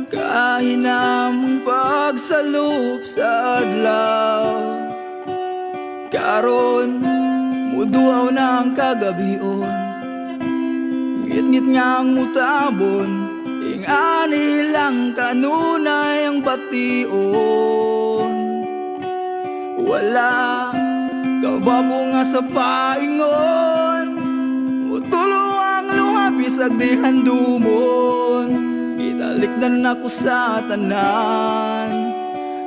Kahinamong pagsalup sa adlaw, karon muduaw na ang kagabion. Ngit-ngit niyang mutabon, ingani lang kanunay ang bation. Wala kababo nga sa paingon, mutulo ang luha bisag di handumon. Gitalikdan ako sa tanan,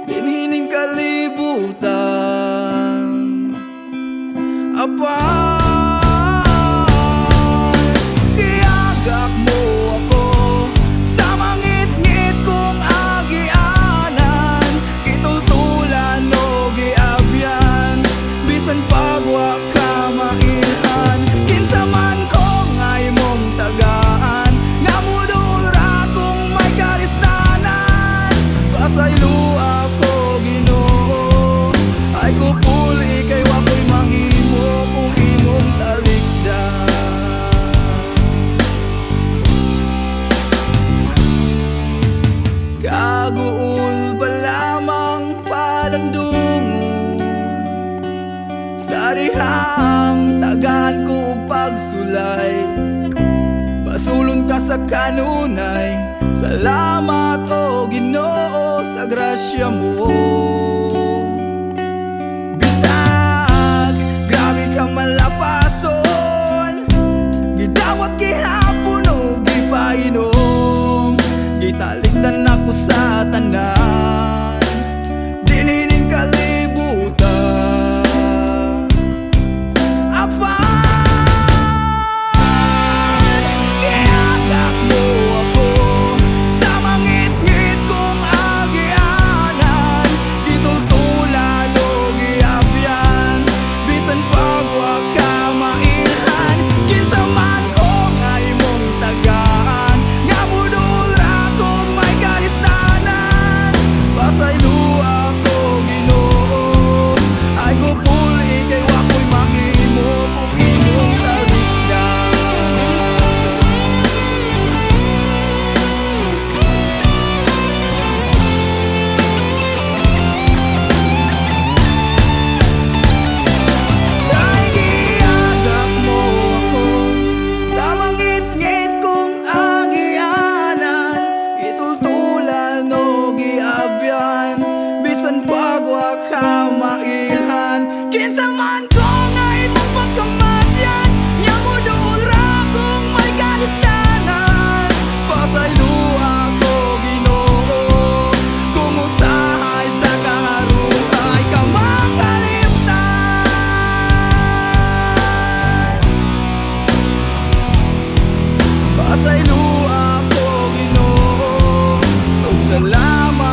dinhining kalibutan. Giagak mo ako sa mangit-ngit kong agianan, kitultulan o giabyan, bisan pagwa ka mailhan. Kinsa man ko ngay mong tagaan, namudura kung may kalistanan. Pasaylo ako Ginoo, ay kupuli kay wako'y mahimo kung imong talikdan. Kaguol pa lamang palandungon, sa dihang tagaan ko og pagsulay. Basulon ka sa kanunay, salamat o Ginoo sa grasya mo. Bisag grabe kang malapason, gidawat gihapon o gipainom. Gitalikdan ako sa tanan, dinhining kalibutan. Giagak mo ako sa mangit-ngit kong agianan, gitultulan o giabyan, bisan pagwa ka mailhan. Kinsa man ko ngay mong tagaan, nga mudura kung may kalistanan. Pasaylo ako Ginoo, ay kupuli kay wako'y mahimo kung imong talikdan. Ay giagak mo ako sa mangit-ngit kong agianan, itultulan o giabyan, bisan pagwa ka mailhan. Kinsa man ko nga imong pagkamadyan, nya mudura kung may kalistanan. Pasaylo ako Ginoo, kung usahay sa kaharuhay ka makalimtan. Pasaylo ako Ginoo, ug salamat